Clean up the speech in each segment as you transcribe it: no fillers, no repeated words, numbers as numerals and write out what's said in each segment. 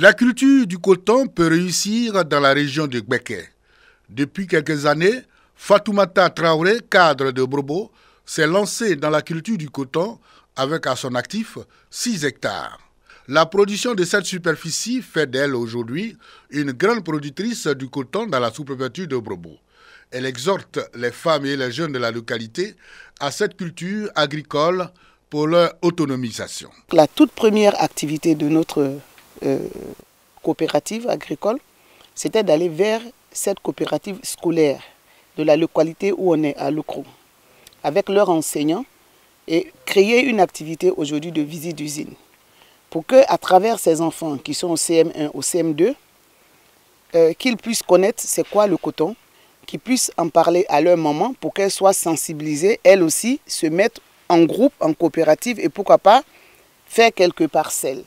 La culture du coton peut réussir dans la région de Gbeke. Depuis quelques années, Fatoumata Traoré, cadre de Brobo, s'est lancé dans la culture du coton avec à son actif 6 hectares. La production de cette superficie fait d'elle aujourd'hui une grande productrice du coton dans la sous-préfecture de Brobo. Elle exhorte les femmes et les jeunes de la localité à cette culture agricole pour leur autonomisation. La toute première activité de notre coopérative agricole, c'était d'aller vers cette coopérative scolaire de la localité où on est, à Lukro, avec leurs enseignants et créer une activité aujourd'hui de visite d'usine pour qu'à travers ces enfants qui sont au CM1, au CM2, qu'ils puissent connaître c'est quoi le coton, qu'ils puissent en parler à leur maman pour qu'elles soient sensibilisées, elles aussi se mettent en groupe, en coopérative et pourquoi pas faire quelques parcelles.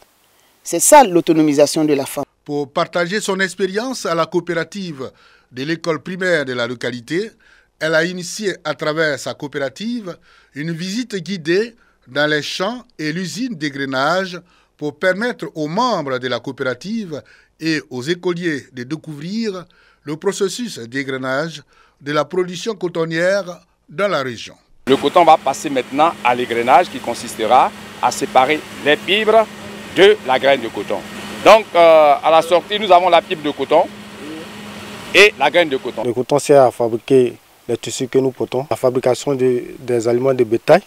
C'est ça l'autonomisation de la femme. Pour partager son expérience à la coopérative de l'école primaire de la localité, elle a initié à travers sa coopérative une visite guidée dans les champs et l'usine d'égrenage pour permettre aux membres de la coopérative et aux écoliers de découvrir le processus d'égrenage de la production cotonnière dans la région. Le coton va passer maintenant à l'égrenage qui consistera à séparer les fibres de la graine de coton. Donc à la sortie, nous avons la fibre de coton et la graine de coton. Le coton sert à fabriquer les tissus que nous portons, la fabrication des aliments de bétail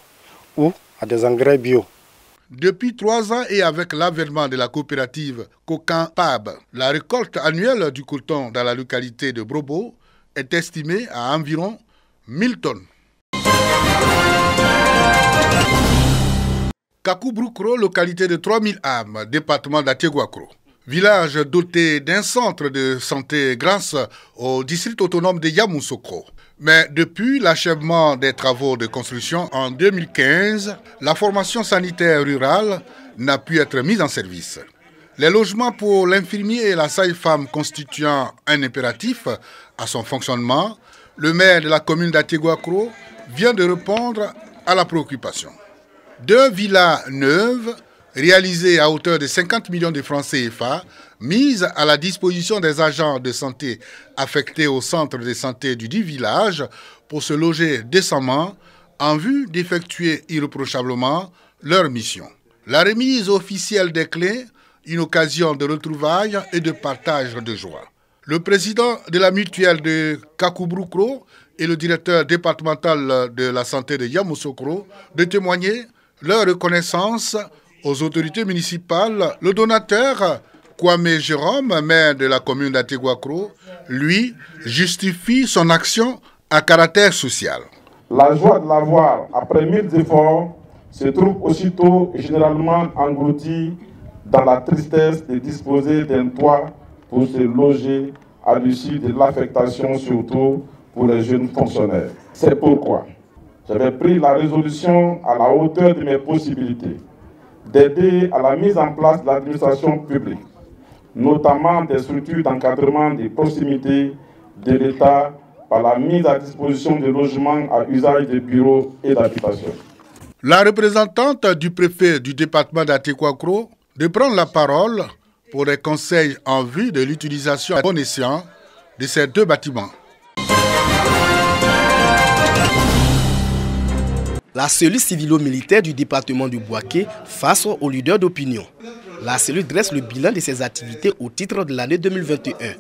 ou à des engrais bio. Depuis 3 ans et avec l'avènement de la coopérative Cocan Pab, la récolte annuelle du coton dans la localité de Brobo est estimée à environ 1000 tonnes. Kakou-Broukro, localité de 3000 âmes, département d'Ateguakro. Village doté d'un centre de santé grâce au district autonome de Yamoussoukro. Mais depuis l'achèvement des travaux de construction en 2015, la formation sanitaire rurale n'a pu être mise en service. Les logements pour l'infirmier et la sage-femme constituant un impératif à son fonctionnement, le maire de la commune d'Ateguakro vient de répondre à la préoccupation. 2 villas neuves, réalisées à hauteur de 50 millions de francs CFA, mises à la disposition des agents de santé affectés au centre de santé du dit village pour se loger décemment en vue d'effectuer irréprochablement leur mission. La remise officielle des clés, une occasion de retrouvailles et de partage de joie. Le président de la mutuelle de Kakou-Broukro et le directeur départemental de la santé de Yamoussoukro de témoigner leur reconnaissance aux autorités municipales. Le donateur, Kwame Jérôme, maire de la commune d'Ateguakro, lui, justifie son action à caractère social. La joie de l'avoir, après 1000 efforts, se trouve aussitôt et généralement engloutie dans la tristesse de disposer d'un toit pour se loger à l'issue de l'affectation, surtout pour les jeunes fonctionnaires. C'est pourquoi j'avais pris la résolution à la hauteur de mes possibilités d'aider à la mise en place de l'administration publique, notamment des structures d'encadrement des proximités de l'État par la mise à disposition de logements à usage de bureaux et d'habitation. La représentante du préfet du département d'Ateguakro de prendre la parole pour des conseils en vue de l'utilisation à bon escient de ces 2 bâtiments. La cellule civilo-militaire du département du Bouaké face aux leaders d'opinion. La cellule dresse le bilan de ses activités au titre de l'année 2021.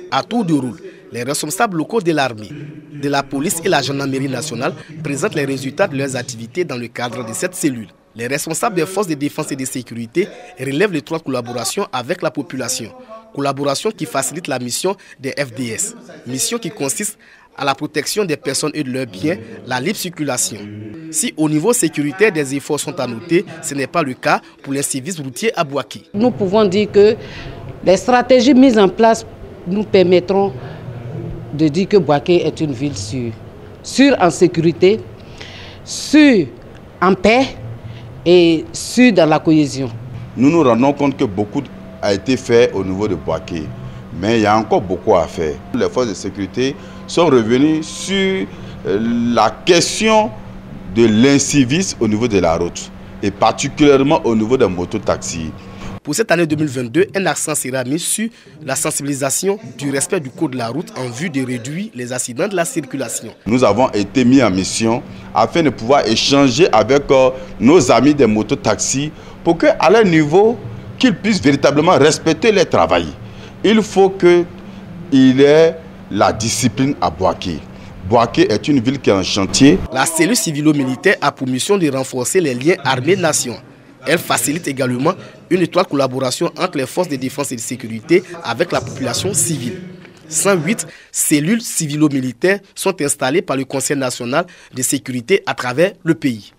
À tour de rôle, les responsables locaux de l'armée, de la police et la gendarmerie nationale présentent les résultats de leurs activités dans le cadre de cette cellule. Les responsables des forces de défense et de sécurité relèvent l'étroite collaboration avec la population. Collaboration qui facilite la mission des FDS. Mission qui consiste à la protection des personnes et de leurs biens, la libre circulation. Si au niveau sécuritaire des efforts sont à noter, ce n'est pas le cas pour les services routiers à Bouaké. Nous pouvons dire que les stratégies mises en place nous permettront de dire que Bouaké est une ville sûre en sécurité, sûre en paix et sûre dans la cohésion. Nous nous rendons compte que beaucoup a été fait au niveau de Bouaké, mais il y a encore beaucoup à faire. Les forces de sécurité sont revenus sur la question de l'incivisme au niveau de la route et particulièrement au niveau des mototaxis. Pour cette année 2022, un accent sera mis sur la sensibilisation du respect du code de la route en vue de réduire les accidents de la circulation. Nous avons été mis en mission afin de pouvoir échanger avec nos amis des mototaxis pour qu'à leur niveau, qu'ils puissent véritablement respecter les travail. Il faut qu'il y ait la discipline à Boaké. Boaké est une ville qui est en chantier. La cellule civilo-militaire a pour mission de renforcer les liens armées-nation. Elle facilite également une étroite collaboration entre les forces de défense et de sécurité avec la population civile. 108 cellules civilo-militaires sont installées par le Conseil national de sécurité à travers le pays.